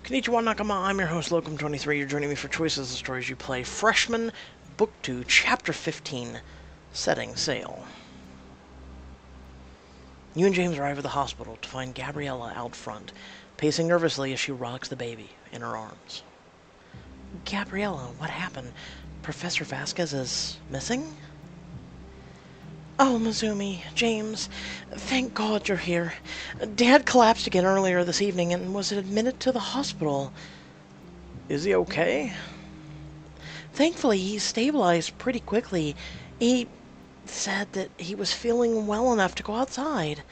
Konnichiwa Nakama, I'm your host, Locum23. You're joining me for Choices of Stories You Play. Freshman, Book 2, Chapter 15, Setting Sail. You and James arrive at the hospital to find Gabriella out front, pacing nervously as she rocks the baby in her arms. Gabriella, what happened? Professor Vasquez is missing? Oh, Mizumi, James, thank God you're here. Dad collapsed again earlier this evening and was admitted to the hospital. Is he okay? Thankfully, he stabilized pretty quickly. He said that he was feeling well enough to go outside.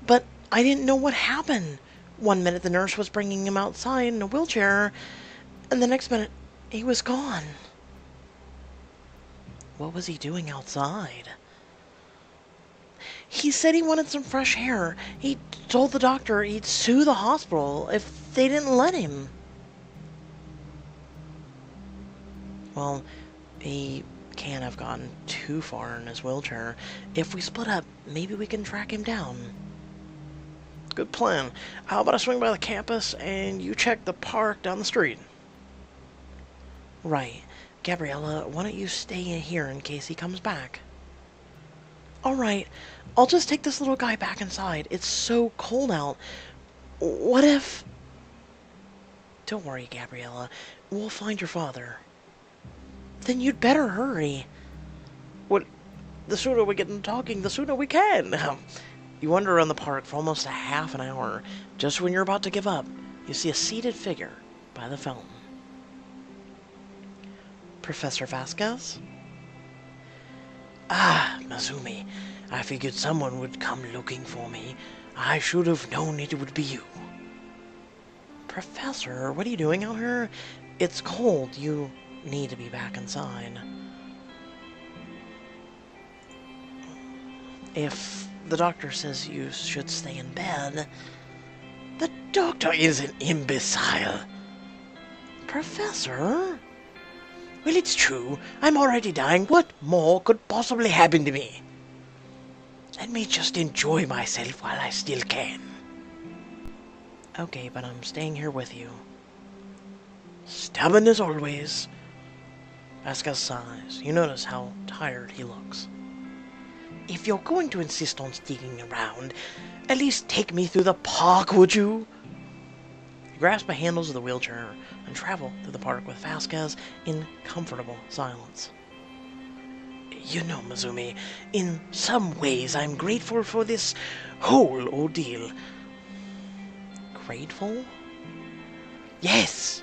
But I didn't know what happened. One minute the nurse was bringing him outside in a wheelchair, and the next minute he was gone. What was he doing outside? He said he wanted some fresh air. He told the doctor he'd sue the hospital if they didn't let him. Well, he can't have gotten too far in his wheelchair. If we split up, maybe we can track him down. Good plan. How about I swing by the campus and you check the park down the street? Right. Gabriella, why don't you stay in here in case he comes back? Alright, I'll just take this little guy back inside. It's so cold out. What if... Don't worry, Gabriella. We'll find your father. Then you'd better hurry. What? The sooner we get into talking, the sooner we can. You wander around the park for almost a half an hour. Just when you're about to give up, you see a seated figure by the fountain. Professor Vasquez? Ah, Mizumi. I figured someone would come looking for me. I should have known it would be you. Professor, what are you doing out here? It's cold. You need to be back inside. If the doctor says you should stay in bed... The doctor is an imbecile. Professor? Well, it's true. I'm already dying. What more could possibly happen to me? Let me just enjoy myself while I still can. Okay, but I'm staying here with you. Stubborn as always. Vasquez sighs. You notice how tired he looks. If you're going to insist on sticking around, at least take me through the park, would you? You grasp the handles of the wheelchair and travel through the park with Vasquez in comfortable silence. You know, Mizumi, in some ways I'm grateful for this whole ordeal. Grateful? Yes!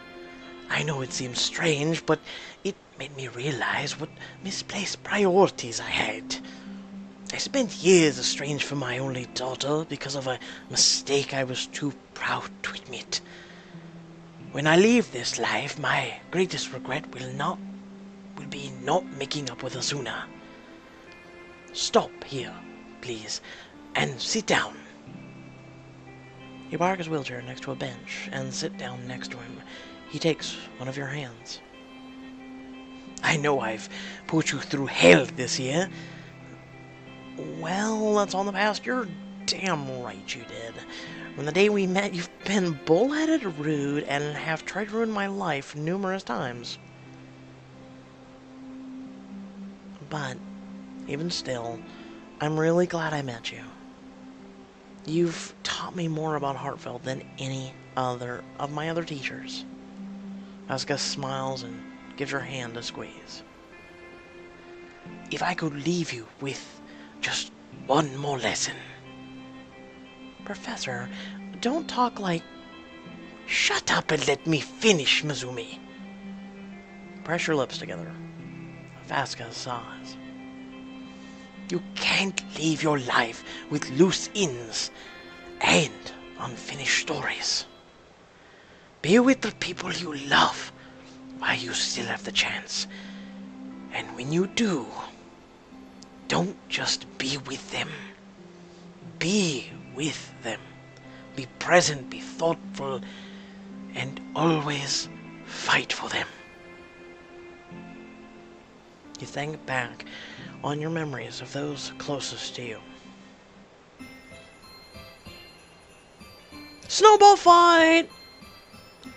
I know it seems strange, but it made me realize what misplaced priorities I had. I spent years estranged from my only daughter because of a mistake I was too proud to admit. When I leave this life, my greatest regret will be not making up with Asuna. Stop here, please, and sit down. You park his wheelchair next to a bench and sit down next to him. He takes one of your hands. I know I've put you through hell this year. Well, that's all in the past. You're damn right you did. From the day we met, you've been bullheaded, rude, and have tried to ruin my life numerous times. But, even still, I'm really glad I met you. You've taught me more about Hartfeld than any other of my other teachers. Vasquez smiles and gives your hand a squeeze. If I could leave you with just one more lesson. Professor, don't talk like... Shut up and let me finish, Mizumi. Press your lips together. Vasquez sighs. You can't live your life with loose ends and unfinished stories. Be with the people you love while you still have the chance. And when you do, don't just be with them. Be with them. Be present, be thoughtful, and always fight for them. You think back on your memories of those closest to you. Snowball fight!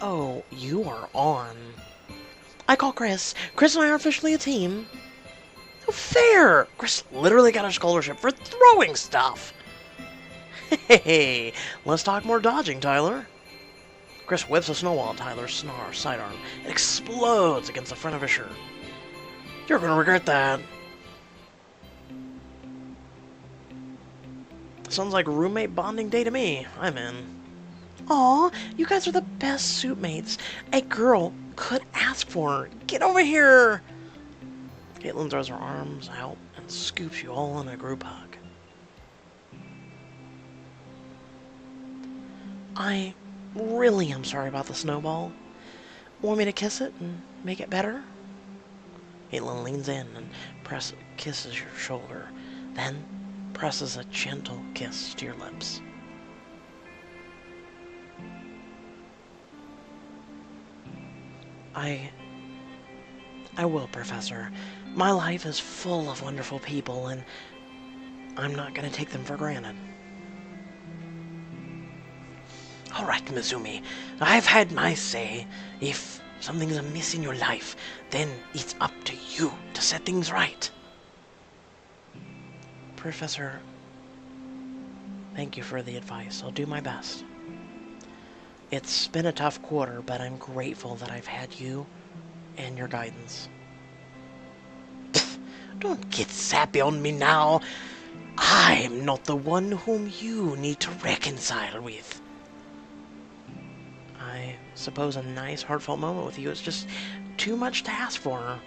Oh, you are on. I call Chris. Chris and I are officially a team. Oh, fair! Chris literally got a scholarship for throwing stuff. Hey, let's talk more dodging, Tyler. Chris whips a snowball at Tyler's sidearm. It explodes against the front of his shirt. You're gonna regret that. Sounds like roommate bonding day to me. I'm in. Aw, you guys are the best suit mates a girl could ask for. Get over here! Kaitlyn throws her arms out and scoops you all in a group hug. I really am sorry about the snowball. Want me to kiss it and make it better? Kaitlyn leans in and kisses your shoulder, then presses a gentle kiss to your lips. I will, Professor. My life is full of wonderful people, and I'm not going to take them for granted. All right, Mizumi. I've had my say. If something's amiss in your life, then it's up to you to set things right. Professor, thank you for the advice. I'll do my best. It's been a tough quarter, but I'm grateful that I've had you and your guidance. Don't get sappy on me now. I'm not the one whom you need to reconcile with. I suppose a nice, heartfelt moment with you is just too much to ask for.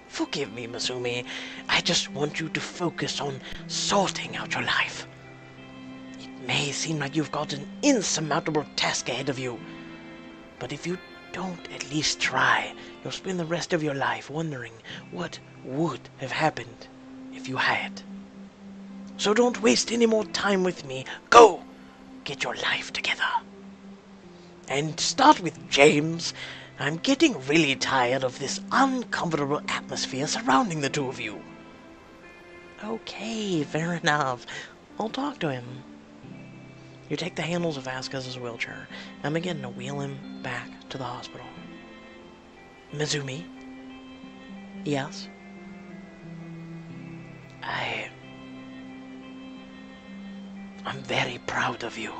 Forgive me, Mizumi. I just want you to focus on sorting out your life. It may seem like you've got an insurmountable task ahead of you, but if you don't at least try, you'll spend the rest of your life wondering what would have happened if you had. So don't waste any more time with me. Go! Get your life together. And start with James. I'm getting really tired of this uncomfortable atmosphere surrounding the two of you. Okay, fair enough. I'll talk to him. You take the handles of Vasquez's wheelchair and begin to wheel him back to the hospital. Mizumi? Yes? I'm very proud of you.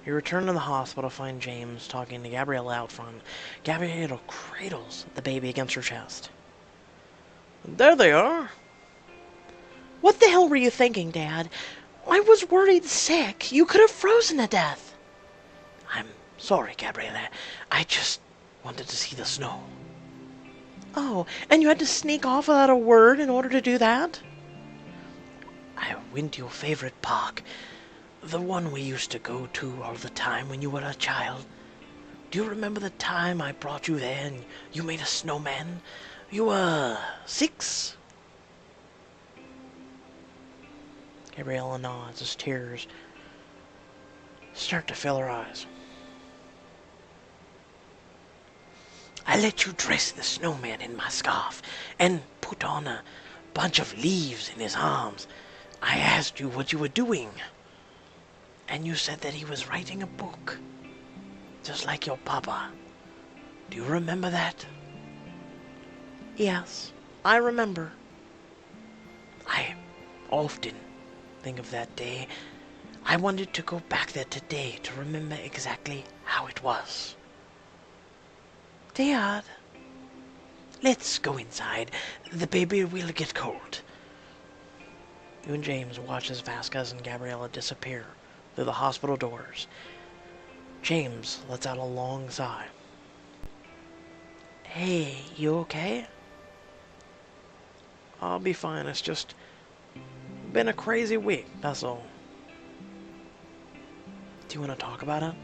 You return to the hospital to find James talking to Gabriella out front. Gabriella cradles the baby against her chest. There they are. What the hell were you thinking, Dad? I was worried sick. You could have frozen to death. I'm sorry, Gabriella. I just wanted to see the snow. Oh, and you had to sneak off without a word in order to do that? I went to your favorite park. The one we used to go to all the time when you were a child. Do you remember the time I brought you there and you made a snowman? You were 6? Gabriella nods as tears start to fill her eyes. I let you dress the snowman in my scarf and put on a bunch of leaves in his arms. I asked you what you were doing. And you said that he was writing a book, just like your papa. Do you remember that? Yes, I remember. I often think of that day. I wanted to go back there today to remember exactly how it was. Dad, let's go inside. The baby will get cold. You and James watch as Vasquez and Gabriella disappear through the hospital doors. James lets out a long sigh. Hey, you okay? I'll be fine. It's just been a crazy week, that's all. Do you want to talk about it?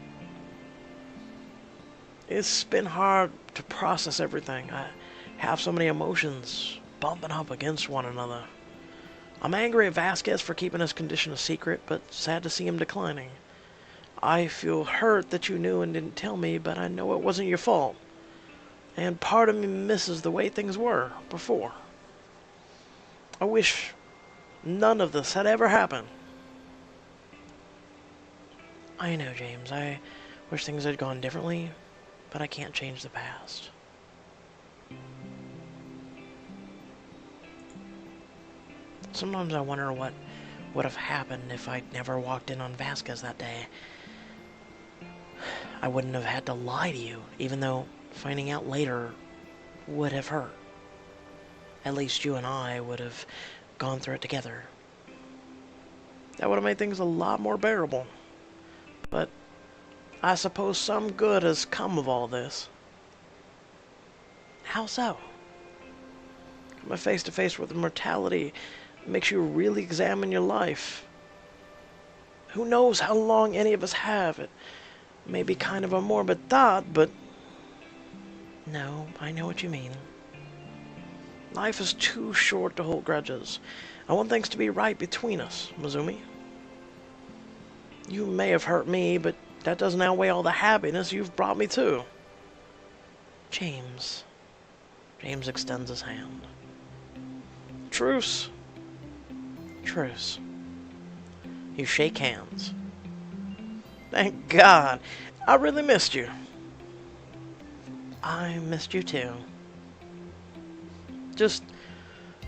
It's been hard to process everything. I have so many emotions bumping up against one another. I'm angry at Vasquez for keeping his condition a secret, but sad to see him declining. I feel hurt that you knew and didn't tell me, but I know it wasn't your fault. And part of me misses the way things were before. I wish none of this had ever happened. I know, James. I wish things had gone differently, but I can't change the past. Sometimes I wonder what would have happened if I'd never walked in on Vasquez that day. I wouldn't have had to lie to you, even though finding out later would have hurt. At least you and I would have gone through it together. That would have made things a lot more bearable. But I suppose some good has come of all this. How so? Coming face to face with mortality makes you really examine your life. Who knows how long any of us have? It may be kind of a morbid thought, but... No, I know what you mean. Life is too short to hold grudges. I want things to be right between us, Mizumi. You may have hurt me, but that doesn't outweigh all the happiness you've brought me to. James. James extends his hand. Truce. Truce. You shake hands. Thank God. I really missed you. I missed you too. Just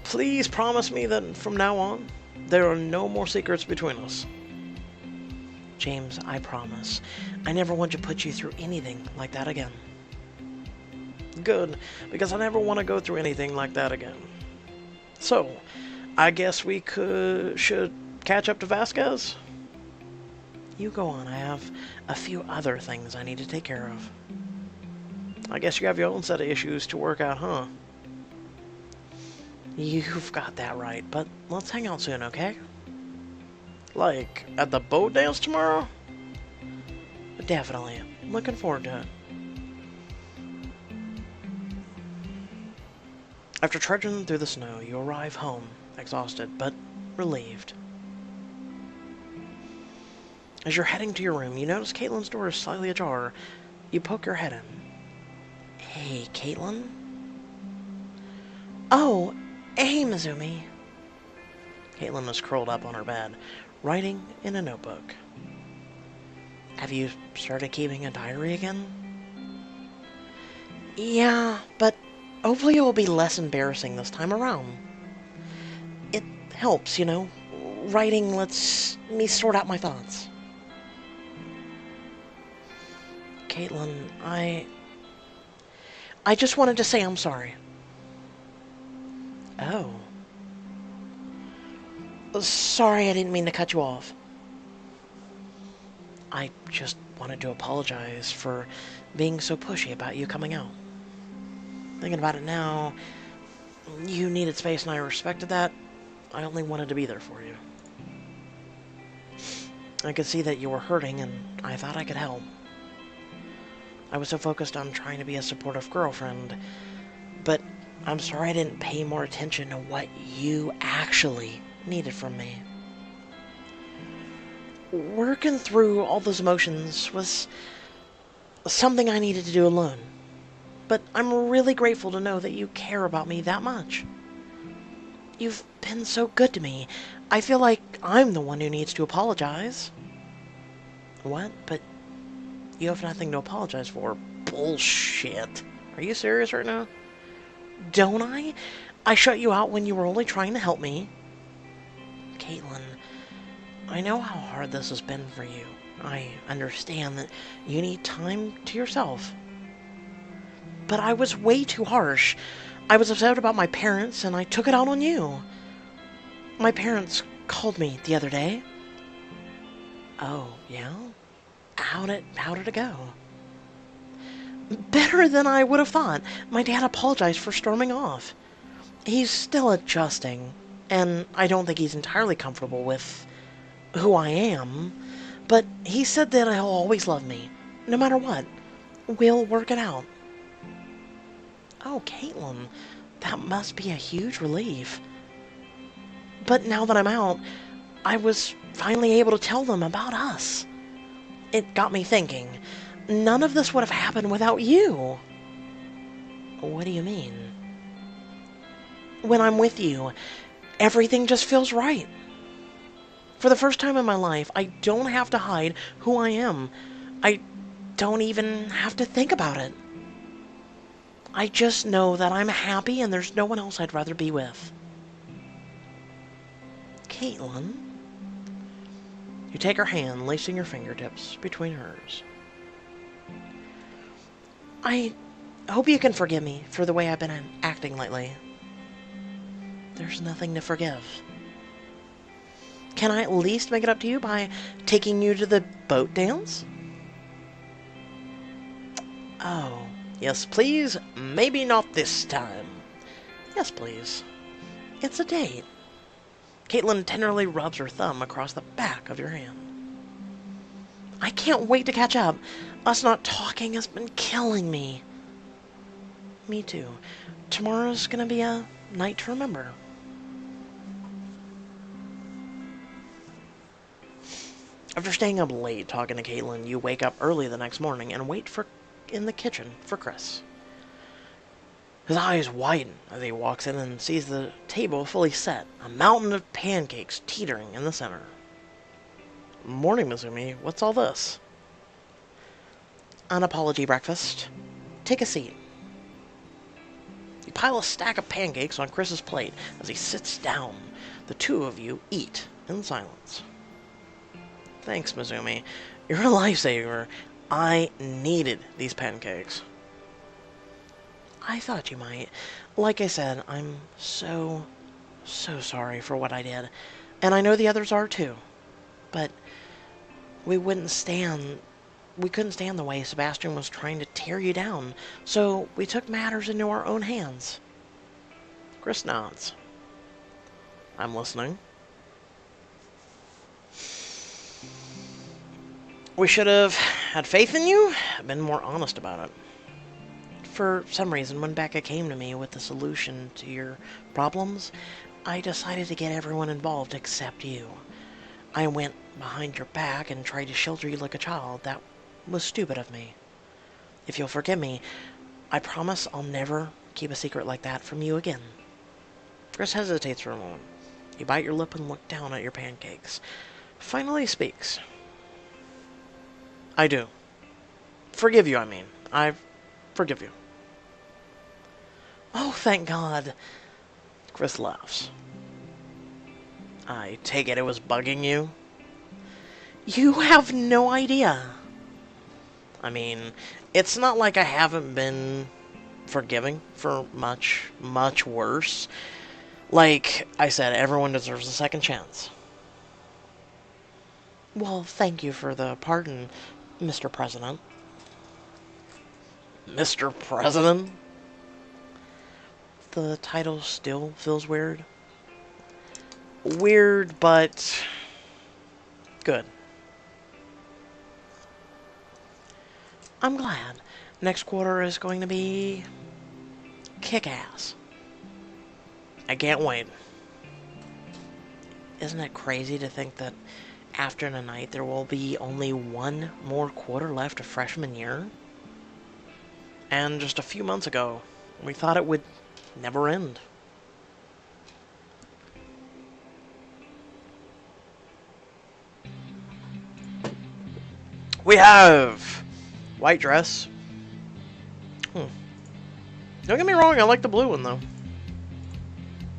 please promise me that from now on, there are no more secrets between us. James, I promise. I never want to put you through anything like that again. Good, because I never want to go through anything like that again. So, I guess we should catch up to Vasquez? You go on. I have a few other things I need to take care of. I guess you have your own set of issues to work out, huh? You've got that right, but let's hang out soon, okay? Like, at the boat dance tomorrow? Definitely. Looking forward to it. After trudging through the snow, you arrive home, exhausted, but relieved. As you're heading to your room, you notice Kaitlyn's door is slightly ajar. You poke your head in. Hey, Kaitlyn? Oh, hey, Mizumi. Kaitlyn was curled up on her bed, writing in a notebook. Have you started keeping a diary again? Yeah, but hopefully it will be less embarrassing this time around. It helps, you know. Writing lets me sort out my thoughts. Kaitlyn, I just wanted to say I'm sorry. Oh. Sorry, I didn't mean to cut you off. I just wanted to apologize for being so pushy about you coming out. Thinking about it now, you needed space and I respected that. I only wanted to be there for you. I could see that you were hurting and I thought I could help. I was so focused on trying to be a supportive girlfriend, but I'm sorry I didn't pay more attention to what you actually needed from me. Working through all those emotions was something I needed to do alone, but I'm really grateful to know that you care about me that much. You've been so good to me. I feel like I'm the one who needs to apologize. What? But you have nothing to apologize for. Bullshit. Are you serious right now? Don't I? I shut you out when you were only trying to help me. Kaitlyn, I know how hard this has been for you. I understand that you need time to yourself. But I was way too harsh. I was upset about my parents, and I took it out on you. My parents called me the other day. Oh, yeah? How did it go? Better than I would have thought. My dad apologized for storming off. He's still adjusting, and I don't think he's entirely comfortable with who I am, but he said that he'll always love me, no matter what. We'll work it out. Oh, Kaitlyn, that must be a huge relief. But now that I'm out, I was finally able to tell them about us. It got me thinking. None of this would have happened without you. What do you mean? When I'm with you, everything just feels right. For the first time in my life, I don't have to hide who I am. I don't even have to think about it. I just know that I'm happy and there's no one else I'd rather be with. Kaitlyn. You take her hand, lacing your fingertips between hers. I hope you can forgive me for the way I've been acting lately. There's nothing to forgive. Can I at least make it up to you by taking you to the boat dance? Oh, yes please, maybe not this time. Yes please. It's a date. Kaitlyn tenderly rubs her thumb across the back of your hand. I can't wait to catch up. Us not talking has been killing me. Me too. Tomorrow's gonna be a night to remember. After staying up late talking to Kaitlyn, you wake up early the next morning and wait in the kitchen for Chris. His eyes widen as he walks in and sees the table fully set, a mountain of pancakes teetering in the center. Morning, Mizumi. What's all this? An apology breakfast. Take a seat. You pile a stack of pancakes on Chris's plate as he sits down. The two of you eat in silence. Thanks, Mizumi. You're a lifesaver. I needed these pancakes. I thought you might. Like I said, I'm so sorry for what I did. And I know the others are too. But we couldn't stand the way Sebastian was trying to tear you down. So we took matters into our own hands. Chris nods. I'm listening. We should have had faith in you, been more honest about it. For some reason, when Becca came to me with the solution to your problems, I decided to get everyone involved except you. I went behind your back and tried to shelter you like a child. That was stupid of me. If you'll forgive me, I promise I'll never keep a secret like that from you again. Chris hesitates for a moment. You bite your lip and look down at your pancakes. Finally speaks. I do. Forgive you, I mean. I forgive you. Oh, thank God. Chris laughs. I take it was bugging you? You have no idea. I mean, it's not like I haven't been forgiving for much worse. Like I said, everyone deserves a second chance. Well, thank you for the pardon, Mr. President. Mr. President? The title still feels weird. Weird, but good. I'm glad. Next quarter is going to be kick-ass. I can't wait. Isn't it crazy to think that after tonight there will be only one more quarter left of freshman year? And just a few months ago, we thought it would never end. We have white dress. Don't get me wrong, I like the blue one though.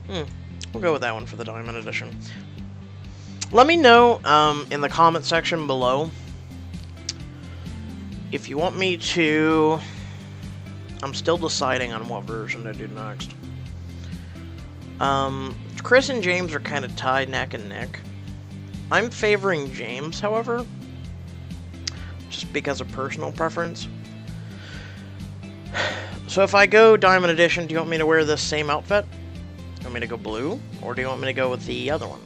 We'll go with that one for the Diamond Edition. Let me know in the comment section below if you want me to... I'm still deciding on what version to do next. Chris and James are kind of tied neck and neck. I'm favoring James, however, just because of personal preference. So if I go Diamond Edition, do you want me to wear this same outfit? Do you want me to go blue? Or do you want me to go with the other one?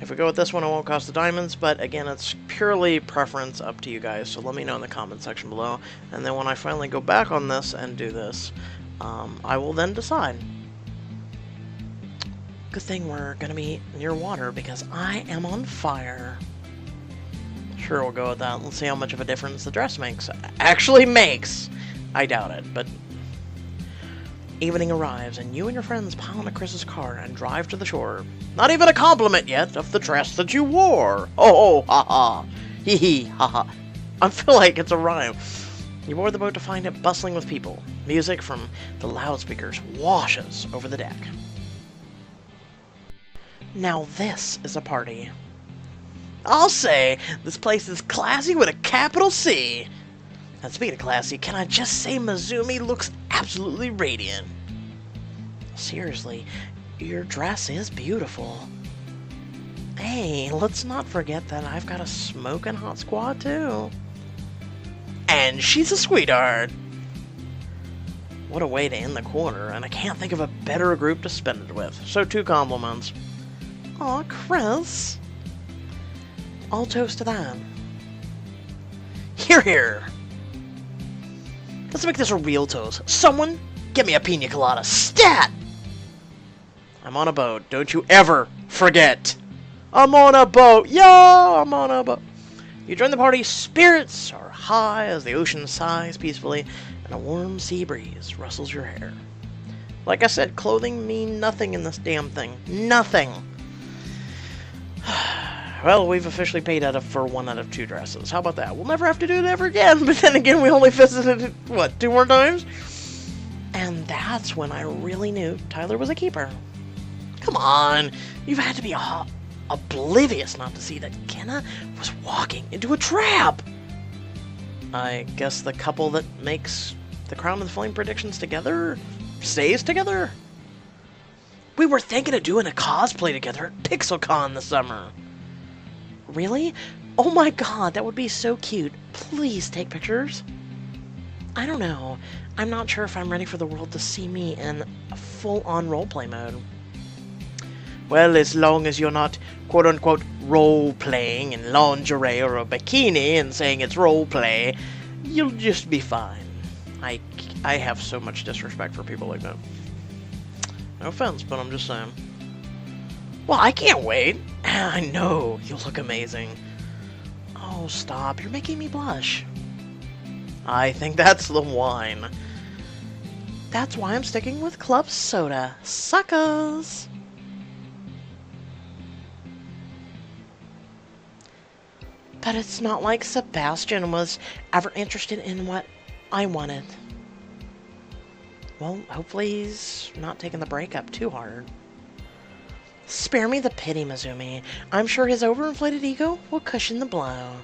If we go with this one, it won't cost the diamonds, but again, it's purely preference up to you guys, so let me know in the comment section below. And then when I finally go back on this and do this, I will then decide. Good thing we're going to be near water, because I am on fire. Sure, we'll go with that. Let's see how much of a difference the dress makes. Actually makes! I doubt it, but Evening arrives, and you and your friends pile into Chris's car and drive to the shore. Not even a compliment yet of the dress that you wore. Oh, ha ha. Hee hee, ha ha. I feel like it's a rhyme. You board the boat to find it bustling with people. Music from the loudspeakers washes over the deck. Now this is a party. I'll say, this place is classy with a capital C. And speaking of classy, can I just say Mizumi looks absolutely radiant. Seriously, your dress is beautiful. Hey, let's not forget that I've got a smoking hot squad too. And she's a sweetheart. What a way to end the quarter, and I can't think of a better group to spend it with. So 2 compliments. Aw, Chris. I'll toast to that. Here, here. Let's make this a real toast. Someone, get me a pina colada. Stat! I'm on a boat. Don't you ever forget. I'm on a boat. Yo, I'm on a boat. You join the party. Spirits are high as the ocean sighs peacefully, and a warm sea breeze rustles your hair. Like I said, clothing mean nothing in this damn thing. Nothing. Well, we've officially paid for 1 out of 2 dresses. How about that? We'll never have to do it ever again. But then again, we only visited it, what, 2 more times? And that's when I really knew Tyler was a keeper. Come on. You've had to be oblivious not to see that Kenna was walking into a trap. I guess the couple that makes the Crown of the Flame predictions together stays together? We were thinking of doing a cosplay together at PixelCon this summer. Really? Oh my god, that would be so cute. Please take pictures. I don't know. I'm not sure if I'm ready for the world to see me in a full-on roleplay mode. Well, as long as you're not quote-unquote role-playing in lingerie or a bikini and saying it's roleplay, you'll just be fine. I have so much disrespect for people like that. No offense, but I'm just saying. Well, I can't wait. I know, you'll look amazing. Oh, stop. You're making me blush. I think that's the wine. That's why I'm sticking with club soda. Suckers! But it's not like Sebastian was ever interested in what I wanted. Well, hopefully he's not taking the breakup too hard. Spare me the pity, Mizumi. I'm sure his overinflated ego will cushion the blow.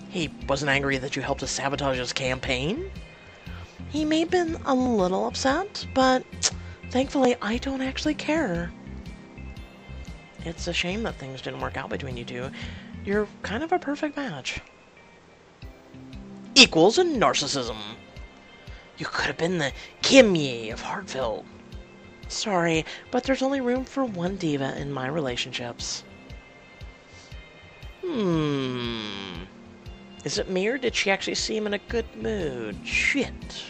He wasn't angry that you helped us sabotage his campaign? He may have been a little upset, but thankfully I don't actually care. It's a shame that things didn't work out between you two. You're kind of a perfect match. Equals in narcissism. You could have been the Kimye of Hartfeld. Sorry, but there's only room for one diva in my relationships. Is it me, or did she actually seem in a good mood? Shit.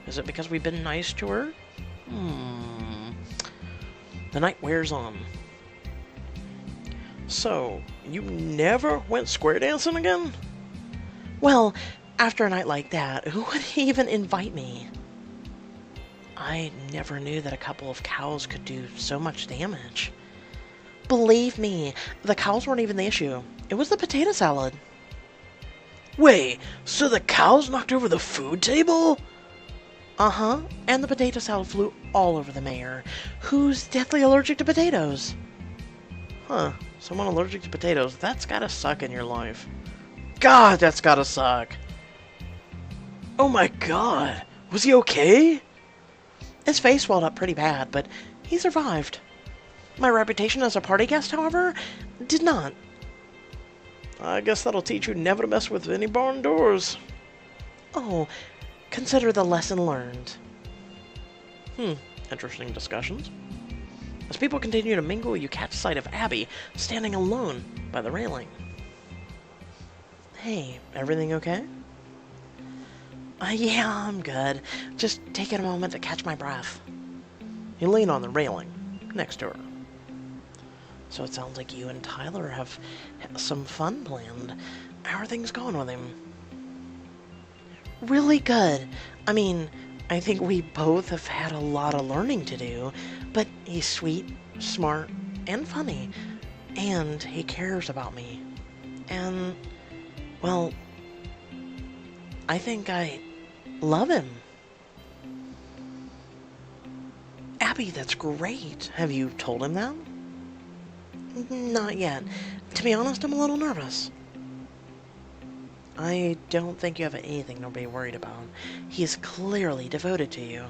Is it because we've been nice to her? The night wears on. So, you never went square dancing again? Well, after a night like that, who would even invite me? I never knew that a couple of cows could do so much damage. Believe me, the cows weren't even the issue. It was the potato salad. Wait, so the cows knocked over the food table? Uh-huh, and the potato salad flew all over the mayor, who's deathly allergic to potatoes. Huh, someone allergic to potatoes, that's gotta suck in your life. God, that's gotta suck. Oh my god, was he okay? His face swelled up pretty bad, but he survived. My reputation as a party guest, however, did not. I guess that'll teach you never to mess with any barn doors. Oh, consider the lesson learned. Interesting discussions. As people continue to mingle, you catch sight of Abby standing alone by the railing. Hey, everything okay? Yeah, I'm good. Just taking a moment to catch my breath. You lean on the railing next to her. So it sounds like you and Tyler have some fun planned. How are things going with him? Really good. I mean, I think we both have had a lot of learning to do, but he's sweet, smart, and funny, and he cares about me. And, well, I think I love him. Abby, that's great. Have you told him that? Not yet. To be honest, I'm a little nervous. I don't think you have anything to be worried about. He is clearly devoted to you.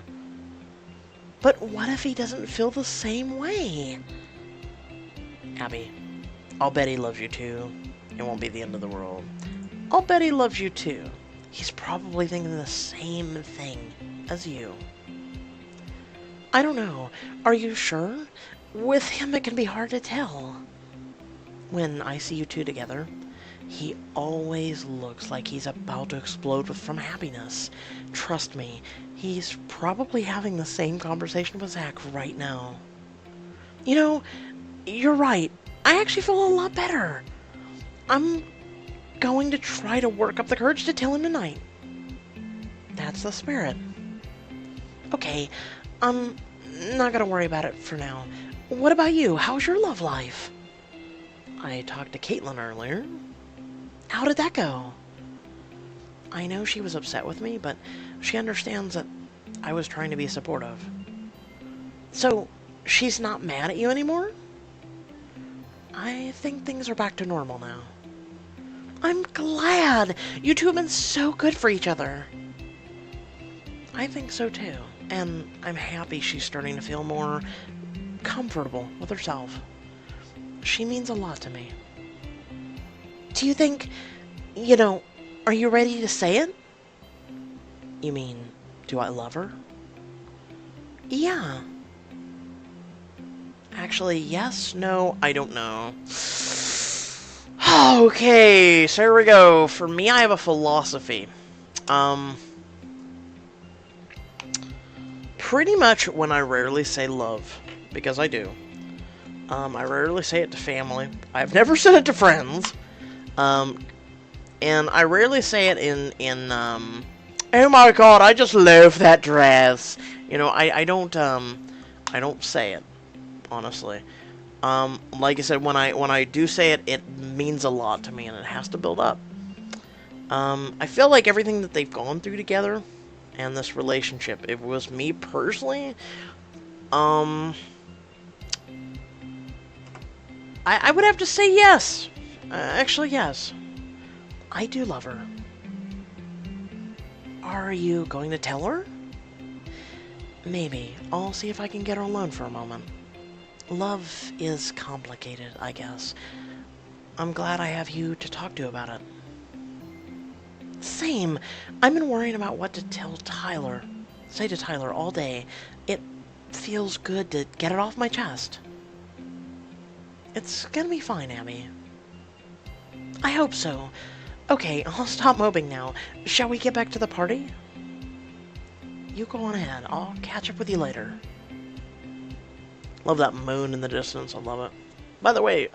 But what if he doesn't feel the same way? Abby, I'll bet he loves you too. It won't be the end of the world. I'll bet he loves you too. He's probably thinking the same thing as you. I don't know. Are you sure? With him, it can be hard to tell. When I see you two together, he always looks like he's about to explode from happiness. Trust me, he's probably having the same conversation with Zach right now. You know, you're right. I actually feel a lot better. I'm going to try to work up the courage to tell him tonight. That's the spirit. Okay, I'm not gonna worry about it for now. What about you? How's your love life? I talked to Kaitlyn earlier. How did that go? I know she was upset with me, but she understands that I was trying to be supportive. So, she's not mad at you anymore? I think things are back to normal now. I'm glad! You two have been so good for each other. I think so too, and I'm happy she's starting to feel more comfortable with herself. She means a lot to me. Do you think, are you ready to say it? You mean, do I love her? Yeah. Actually, yes, no, I don't know. Okay, so here we go. For me, I have a philosophy. Pretty much when I rarely say love, because I do. I rarely say it to family. I've never said it to friends. And I rarely say it in oh my god, I just love that dress. I don't say it, honestly. Like I said, when I do say it, it means a lot to me, and it has to build up. I feel like everything that they've gone through together, and this relationship, if it was me personally, I would have to say yes. Actually, yes. I do love her. Are you going to tell her? Maybe. I'll see if I can get her alone for a moment. Love is complicated, I guess. I'm glad I have you to talk to about it. Same. I've been worrying about what to tell Tyler. Say to Tyler all day. It feels good to get it off my chest. It's gonna be fine, Abby. I hope so. Okay, I'll stop moping now. Shall we get back to the party? You go on ahead. I'll catch up with you later. Love that moon in the distance. I love it. By the way,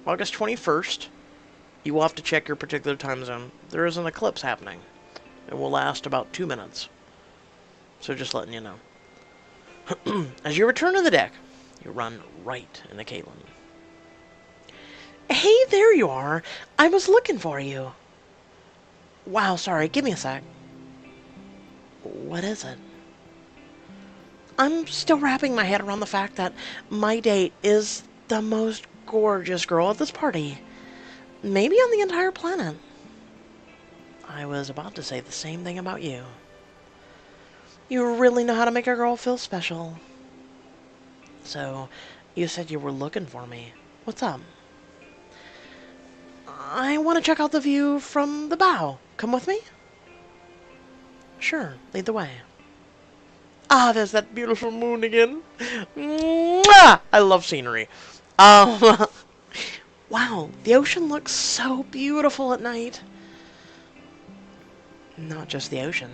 August 21st, you will have to check your particular time zone. There is an eclipse happening. It will last about 2 minutes. So just letting you know. As you return to the deck, you run right into Kaitlyn. Hey, there you are. I was looking for you. Wow, sorry. Give me a sec. What is it? I'm still wrapping my head around the fact that my date is the most gorgeous girl at this party. Maybe on the entire planet. I was about to say the same thing about you. You really know how to make a girl feel special. So, you said you were looking for me. What's up? I want to check out the view from the bow. Come with me? Sure, lead the way. Ah, there's that beautiful moon again. Mwah! I love scenery. Wow, the ocean looks so beautiful at night. Not just the ocean.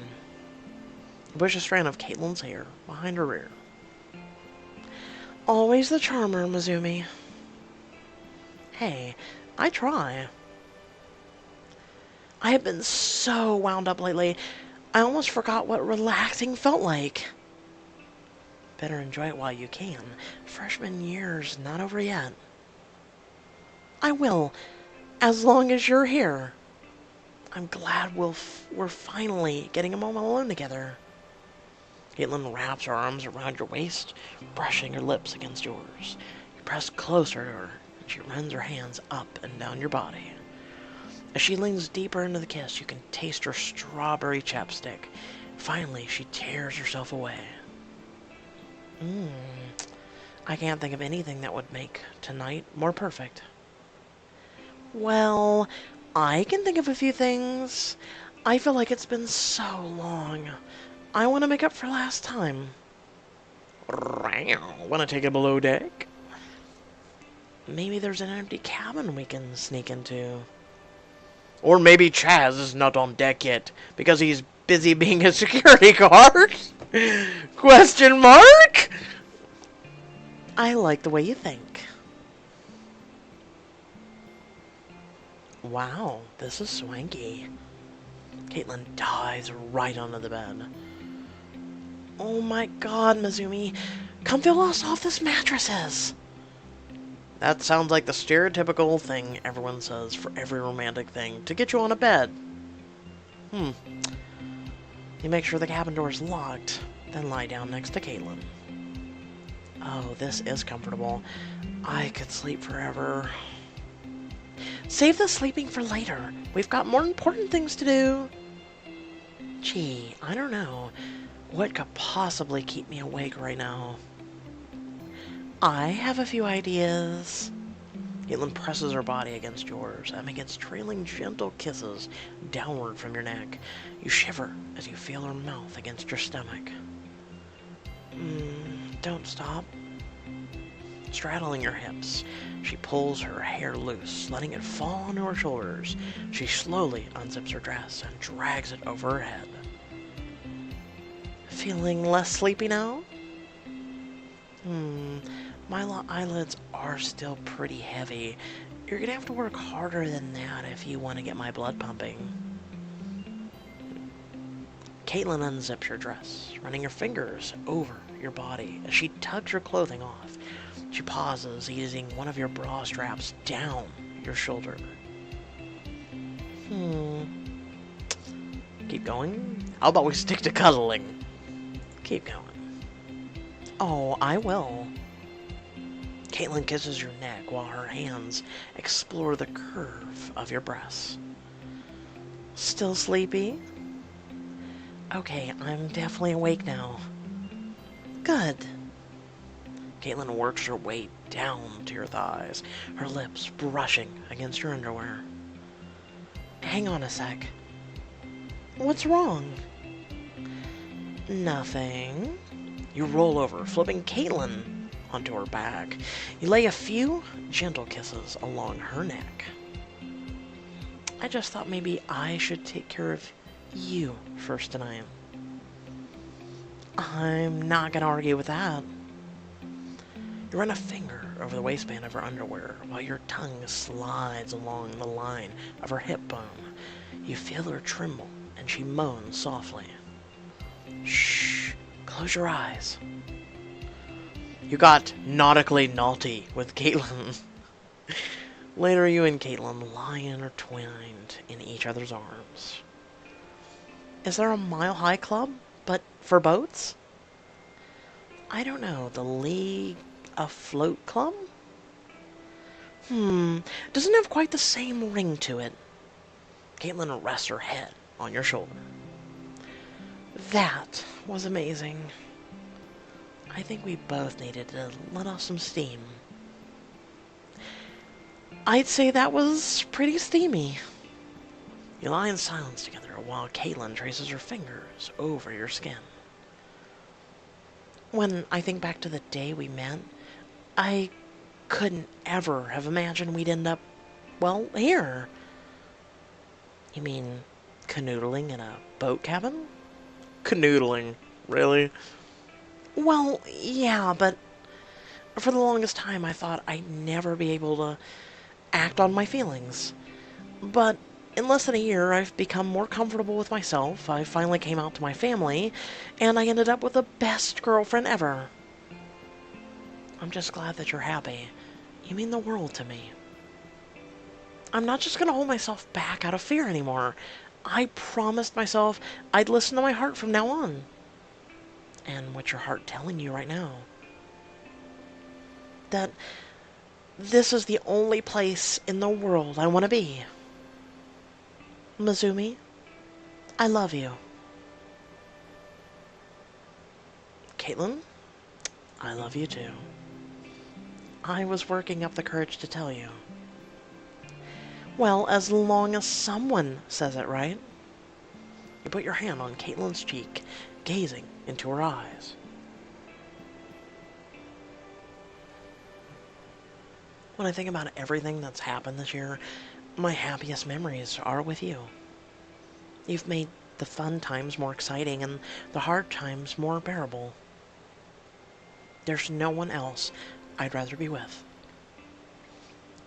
Bush a strand of Kaitlyn's hair behind her ear. Always the charmer, Mizumi. Hey, I try. I have been so wound up lately. I almost forgot what relaxing felt like. Better enjoy it while you can. Freshman year's not over yet. I will, as long as you're here. I'm glad we're finally getting a moment alone together. Kaitlyn wraps her arms around your waist, brushing her lips against yours. You press closer to her, and she runs her hands up and down your body. As she leans deeper into the kiss, you can taste her strawberry chapstick. Finally, she tears herself away. I can't think of anything that would make tonight more perfect. Well, I can think of a few things. I feel like it's been so long. I want to make up for last time. Want to take it below deck? Maybe there's an empty cabin we can sneak into. Or maybe Chaz is not on deck yet, because he's busy being a security guard? Question mark? I like the way you think. Wow, this is swanky. Kaitlyn dives right onto the bed. Oh my god, Mizumi. Come feel us off this mattresses. That sounds like the stereotypical thing everyone says for every romantic thing to get you on a bed. You make sure the cabin door is locked, then lie down next to Kaitlyn. Oh, this is comfortable. I could sleep forever. Save the sleeping for later. We've got more important things to do. Gee, I don't know. What could possibly keep me awake right now? I have a few ideas. Kaitlyn presses her body against yours and begins trailing gentle kisses downward from your neck. You shiver as you feel her mouth against your stomach. Don't stop. Straddling your hips, she pulls her hair loose, letting it fall onto her shoulders. She slowly unzips her dress and drags it over her head. Feeling less sleepy now? My eyelids are still pretty heavy. You're gonna have to work harder than that if you want to get my blood pumping. Kaitlyn unzips your dress, running her fingers over your body as she tugs your clothing off. She pauses, easing one of your bra straps down your shoulder. Keep going? How about we stick to cuddling? Keep going. Oh, I will. Kaitlyn kisses your neck while her hands explore the curve of your breasts. Still sleepy? Okay, I'm definitely awake now. Good. Kaitlyn works her way down to your thighs, her lips brushing against your underwear. Hang on a sec. What's wrong? Nothing. You roll over, flipping Kaitlyn onto her back. You lay a few gentle kisses along her neck. I just thought maybe I should take care of you first tonight. I'm not gonna argue with that. You run a finger over the waistband of her underwear while your tongue slides along the line of her hip bone. You feel her tremble, and she moans softly. Shh, close your eyes. You got nautically naughty with Kaitlyn. Later, you and Kaitlyn lie intertwined in each other's arms. Is there a mile-high club, but for boats? I don't know, the League Afloat Club? Doesn't have quite the same ring to it. Kaitlyn rests her head on your shoulder. That was amazing. I think we both needed to let off some steam. I'd say that was pretty steamy. You lie in silence together while Kaitlyn traces her fingers over your skin. When I think back to the day we met, I couldn't ever have imagined we'd end up, well, here. You mean canoodling in a boat cabin? Canoodling, really? Well, yeah, but for the longest time I thought I'd never be able to act on my feelings. But In less than a year, I've become more comfortable with myself, I finally came out to my family, and I ended up with the best girlfriend ever. I'm just glad that you're happy. You mean the world to me. I'm not just gonna hold myself back out of fear anymore. I promised myself I'd listen to my heart from now on. And what's your heart telling you right now? That this is the only place in the world I want to be. Mizumi, I love you. Kaitlyn, I love you too. I was working up the courage to tell you. Well, as long as someone says it, right? You put your hand on Kaitlyn's cheek, gazing into her eyes. When I think about everything that's happened this year, my happiest memories are with you. You've made the fun times more exciting and the hard times more bearable. There's no one else I'd rather be with.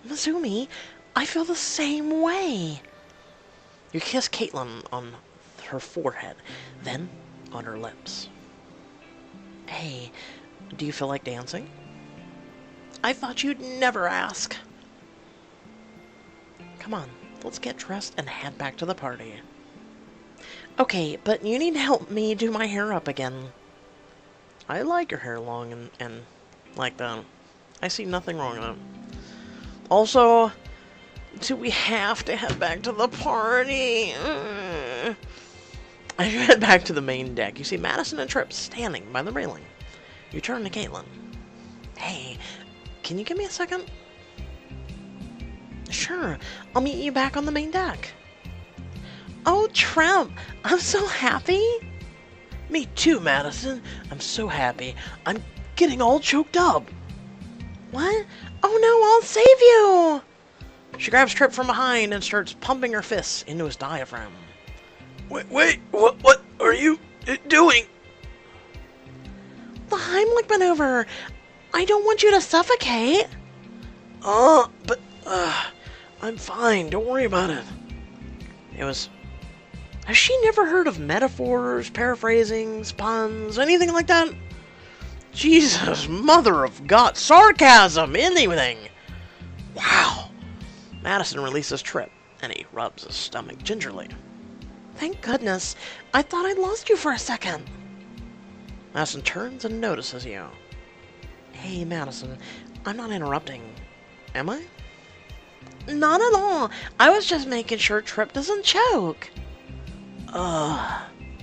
Mizumi, I feel the same way. You kiss Kaitlyn on her forehead, then on her lips. Hey, do you feel like dancing? I thought you'd never ask. Come on, let's get dressed and head back to the party. Okay, but you need to help me do my hair up again. I like your hair long and like that. I see nothing wrong with it. Also, do we have to head back to the party? As you head back to the main deck, you see Madison and Tripp standing by the railing. You turn to Kaitlyn. Hey, can you give me a second? Sure, I'll meet you back on the main deck. Oh, Tripp, I'm so happy. Me too, Madison. I'm so happy. I'm getting all choked up. What? Oh no, I'll save you! She grabs Tripp from behind and starts pumping her fists into his diaphragm. Wait, what are you doing? The Heimlich maneuver. I don't want you to suffocate. But I'm fine. Don't worry about it. Has she never heard of metaphors, paraphrasings, puns, anything like that? Jesus, mother of God, sarcasm, anything. Wow. Madison releases Tripp, and he rubs his stomach gingerly. Thank goodness. I thought I'd lost you for a second. Madison turns and notices you. Hey, Madison, I'm not interrupting, am I? Not at all. I was just making sure Tripp doesn't choke.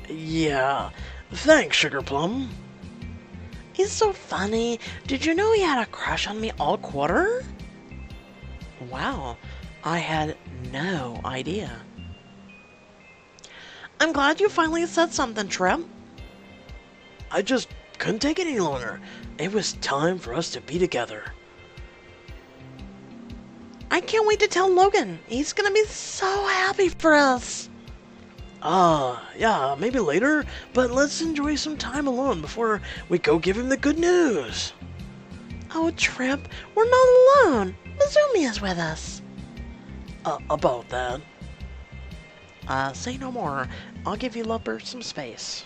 Yeah. Thanks, Sugar Plum. He's so funny. Did you know he had a crush on me all quarter? Wow, I had no idea. I'm glad you finally said something, Tripp. I just couldn't take it any longer. It was time for us to be together. I can't wait to tell Logan. He's gonna be so happy for us. Yeah, maybe later, but let's enjoy some time alone before we go give him the good news. Oh, Tripp, we're not alone. Mizumi is with us. About that. Say no more. I'll give you lovebird some space.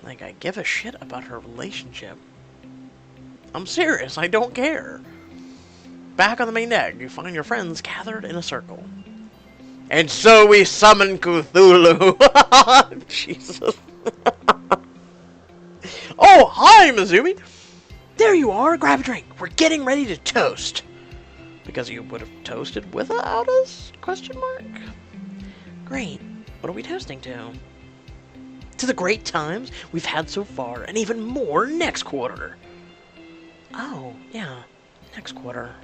Like I give a shit about her relationship. I'm serious, I don't care. Back on the main deck, you find your friends gathered in a circle. And so we summon Cthulhu. Jesus. Oh, hi, Mizumi. There you are. Grab a drink. We're getting ready to toast. Because you would have toasted without us? Question mark. Great. What are we toasting to? To the great times we've had so far, and even more next quarter. Oh, yeah. Next quarter.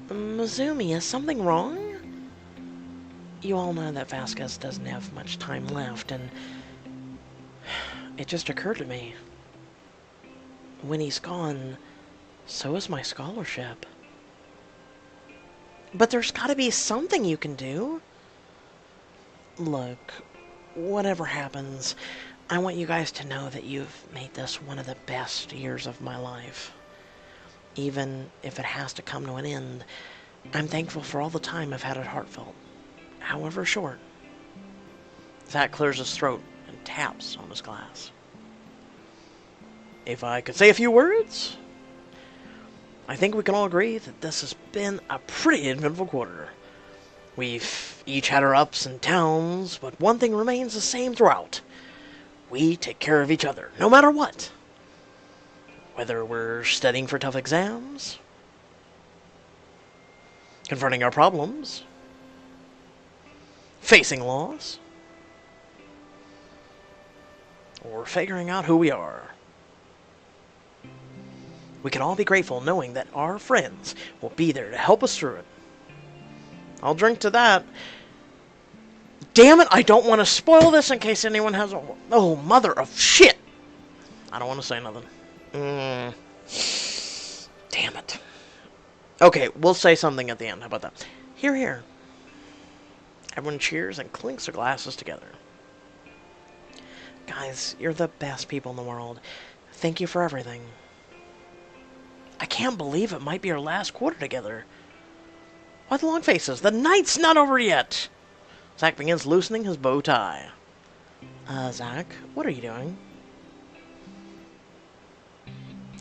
Mizumi, is something wrong? You all know that Vasquez doesn't have much time left, and it just occurred to me. When he's gone, so is my scholarship. But there's gotta be something you can do. Look, whatever happens, I want you guys to know that you've made this one of the best years of my life. Even if it has to come to an end, I'm thankful for all the time I've had at Hartfeld, however short. Zach clears his throat and taps on his glass. If I could say a few words, I think we can all agree that this has been a pretty eventful quarter. We've each had our ups and downs, but one thing remains the same throughout. We take care of each other, no matter what. Whether we're studying for tough exams, confronting our problems, facing loss, or figuring out who we are. We can all be grateful knowing that our friends will be there to help us through it. I'll drink to that. Damn it, I don't want to spoil this in case anyone has a... Oh, mother of shit! I don't want to say nothing. Damn it. Okay, we'll say something at the end. How about that? Here, here. Everyone cheers and clinks their glasses together. Guys, you're the best people in the world. Thank you for everything. I can't believe it might be our last quarter together. Why the long faces? The night's not over yet! Zach begins loosening his bow tie. Zach, what are you doing?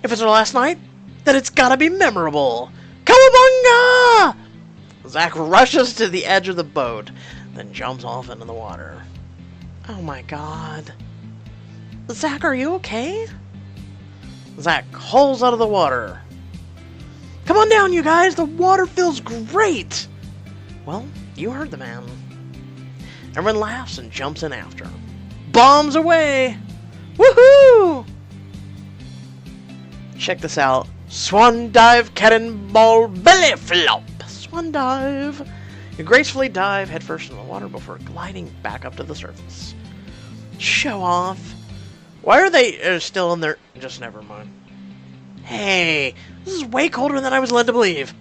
If it's our last night, then it's gotta be memorable! Cowabunga! Zach rushes to the edge of the boat, then jumps off into the water. Oh my god. Zach, are you okay? Zach hauls out of the water. Come on down, you guys! The water feels great! Well, you heard the man. Everyone laughs and jumps in after. Bombs away! Woohoo! Check this out. Swan dive, cannonball, belly flop. Swan dive. You gracefully dive headfirst in the water before gliding back up to the surface. Show off. Why are they still in there? Just never mind. Hey, this is way colder than I was led to believe.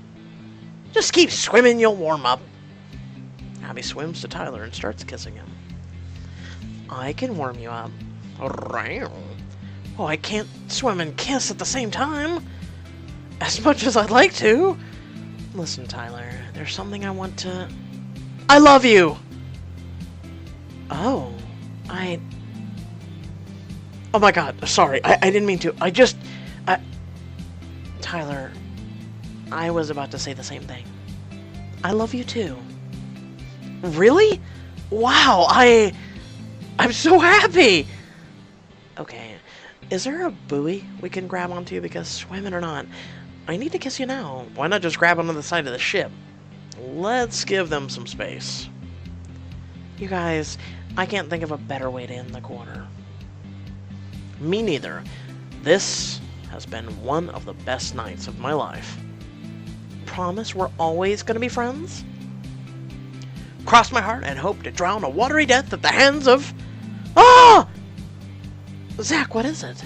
Just keep swimming, you'll warm up. Abby swims to Tyler and starts kissing him. I can warm you up. Oh, I can't swim and kiss at the same time. As much as I'd like to. Listen, Tyler, there's something I want to... I love you! Oh, Oh my god, sorry, I didn't mean to. Tyler, I was about to say the same thing. I love you too. Really? Wow, I'm so happy! Okay, is there a buoy we can grab onto? Because swimming or not, I need to kiss you now. Why not just grab onto the side of the ship? Let's give them some space. You guys, I can't think of a better way to end the quarter. Me neither. This has been one of the best nights of my life. Promise we're always gonna be friends? Cross my heart and hope to drown a watery death at the hands of... Ah! Zach, what is it?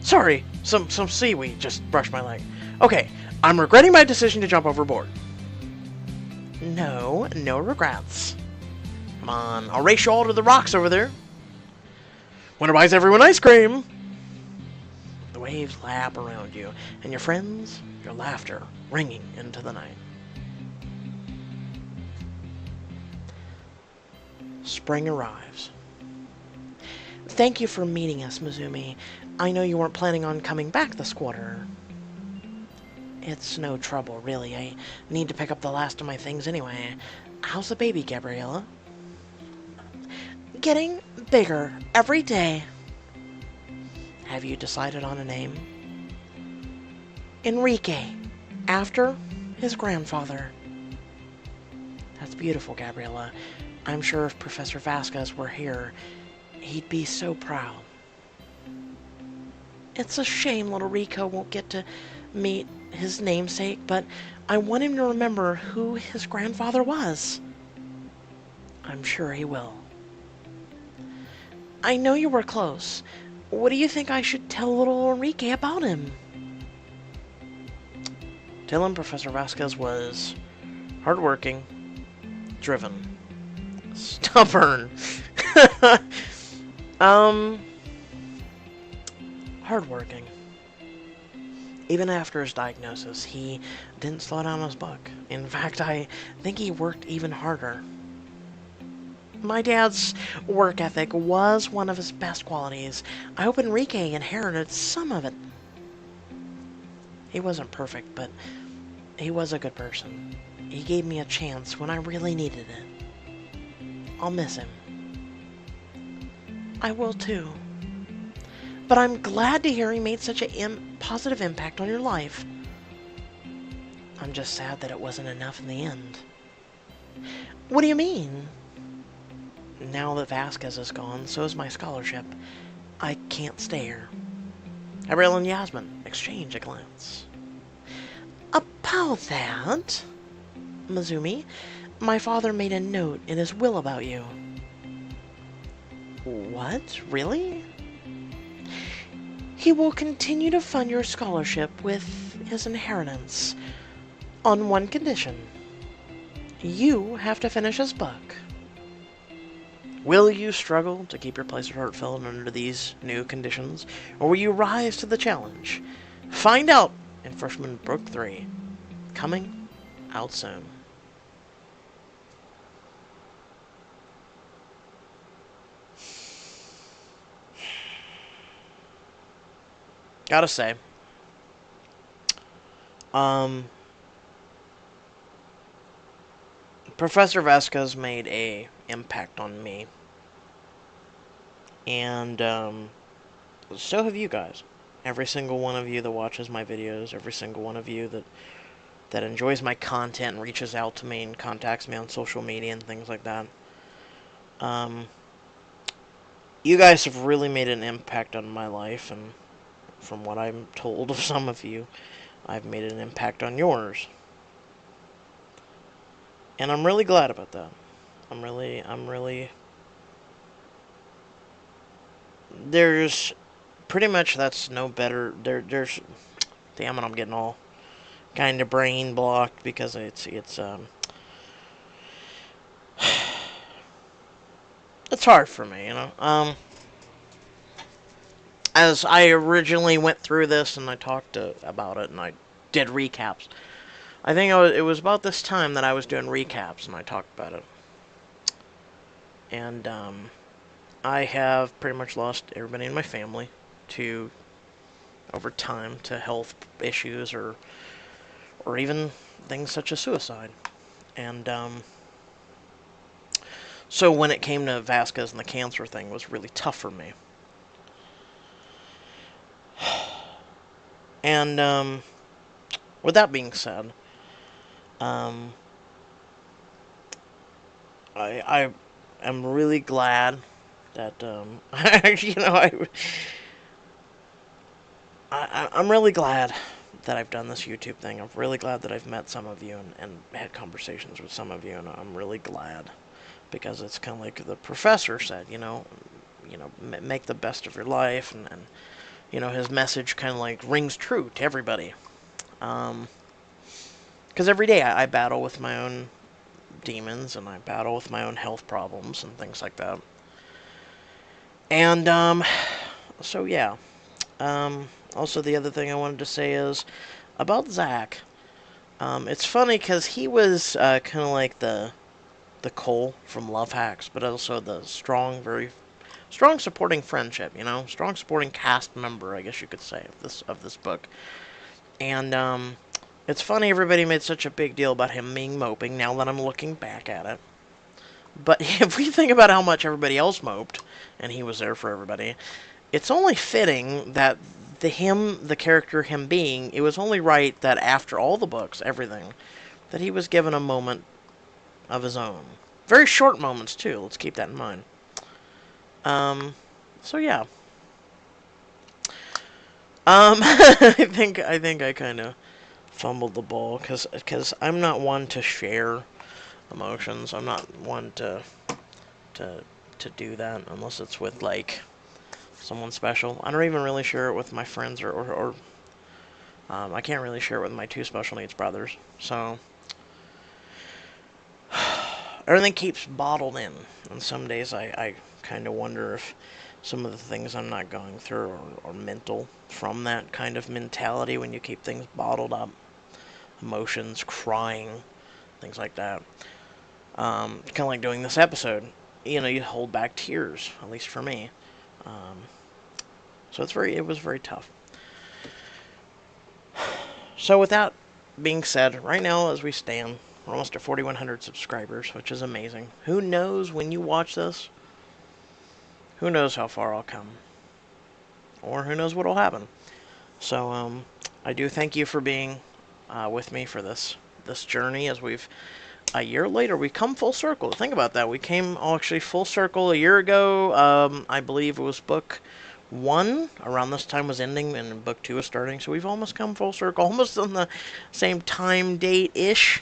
Sorry, some seaweed just brushed my leg. Okay, I'm regretting my decision to jump overboard. No regrets. Come on, I'll race you all to the rocks over there. Winner buys everyone ice cream! The waves lap around you, and your friends, your laughter, ringing into the night. Spring arrives. Thank you for meeting us, Mizumi. I know you weren't planning on coming back this quarter. It's no trouble, really. I need to pick up the last of my things anyway. How's the baby, Gabriella? Getting bigger every day. Have you decided on a name? Enrique, after his grandfather. That's beautiful, Gabriella. I'm sure if Professor Vasquez were here, he'd be so proud. It's a shame little Rico won't get to meet his namesake, but I want him to remember who his grandfather was. I'm sure he will. I know you were close. What do you think I should tell little Enrique about him? Tell him Professor Vasquez was hardworking, driven, stubborn, hardworking, Even after his diagnosis, he didn't slow down his book. In fact, I think he worked even harder. My dad's work ethic was one of his best qualities. I hope Enrique inherited some of it. He wasn't perfect, but he was a good person. He gave me a chance when I really needed it. I'll miss him. I will too. But I'm glad to hear he made such a positive impact on your life. I'm just sad that it wasn't enough in the end. What do you mean? Now that Vasquez is gone, so is my scholarship. I can't stay here. Abril and Yasmin exchange a glance. About that, Mizumi, my father made a note in his will about you. What? Really? He will continue to fund your scholarship with his inheritance, on one condition. You have to finish his book. Will you struggle to keep your place at Hartfeld under these new conditions, or will you rise to the challenge? Find out in Freshman Book 3. Coming out soon. Gotta say, Professor Vasquez made a impact on me, and so have you guys. Every single one of you that watches my videos, every single one of you that enjoys my content and reaches out to me and contacts me on social media and things like that. You guys have really made an impact on my life, and from what I'm told of some of you, I've made an impact on yours. And I'm really glad about that. I'm really... There's... Pretty much that's no better... There's... Damn it, I'm getting all kind of brain blocked because it's hard for me, you know? As I originally went through this and I talked about it and I did recaps, I think it was about this time that I was doing recaps and I talked about it. And I have pretty much lost everybody in my family to, over time, to health issues or even things such as suicide. And so when it came to Vasquez and the cancer thing, it was really tough for me. And with that being said, I am really glad that you know I'm really glad that I've done this YouTube thing. I'm really glad that I've met some of you and had conversations with some of you, and I'm really glad because it's kind of like the professor said, you know, make the best of your life, and you know, his message kind of like rings true to everybody. Because every day I battle with my own demons, and I battle with my own health problems and things like that. And so yeah. Also, the other thing I wanted to say is about Zach. It's funny because he was kind of like the Cole from Love Hacks, but also the very strong supporting friendship, you know, strong supporting cast member, I guess you could say, of this book. And it's funny everybody made such a big deal about him being moping. Now that I'm looking back at it, but if we think about how much everybody else moped, and he was there for everybody, it's only fitting that the character him being, it was only right that after all the books, everything, that he was given a moment of his own. Very short moments too. Let's keep that in mind. So yeah. I think I kind of fumbled the ball because I'm not one to share emotions. I'm not one to do that unless it's with like someone special. I don't even really share it with my friends or I can't really share it with my two special needs brothers. So everything keeps bottled in, and some days I kind of wonder if some of the things I'm not going through are mental from that kind of mentality when you keep things bottled up. Emotions, crying, things like that. Kind of like doing this episode. You know, you hold back tears, at least for me. Um, so it was very tough. So with that being said, right now as we stand, we're almost at 4,100 subscribers, which is amazing. Who knows when you watch this? Who knows how far I'll come? Or who knows what'll happen? So, I do thank you for being with me for this journey. As a year later, we come full circle. Think about that. We came actually full circle a year ago. I believe it was book 1 around this time was ending, and book 2 was starting. So we've almost come full circle, almost on the same time date ish.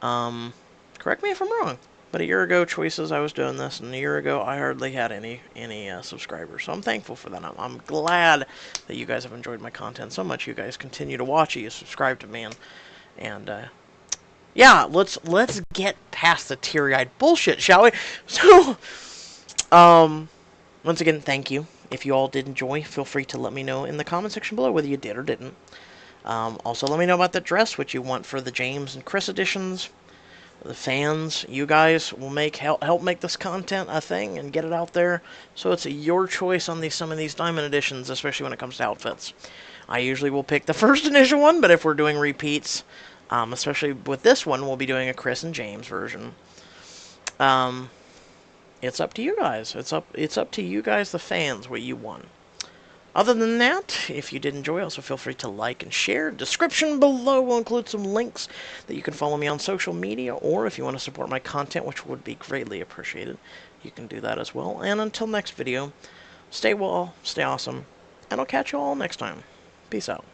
Correct me if I'm wrong. But a year ago, Choices, I was doing this, and a year ago, I hardly had any subscribers. So I'm thankful for that. I'm glad that you guys have enjoyed my content so much. You guys continue to watch it. You subscribe to me, and yeah, let's get past the teary-eyed bullshit, shall we? So, once again, thank you. If you all did enjoy, feel free to let me know in the comment section below whether you did or didn't. Also, let me know about the dress, what you want for the James and Chris editions. The fans, you guys will help make this content a thing and get it out there. So it's your choice on some of these diamond editions, especially when it comes to outfits. I usually will pick the first initial one, but if we're doing repeats, especially with this one, we'll be doing a Chris and James version. It's up to you guys. It's up to you guys, the fans, what you want. Other than that, if you did enjoy, also feel free to like and share. Description below will include some links that you can follow me on social media, or if you want to support my content, which would be greatly appreciated, you can do that as well. And until next video, stay well, stay awesome, and I'll catch you all next time. Peace out.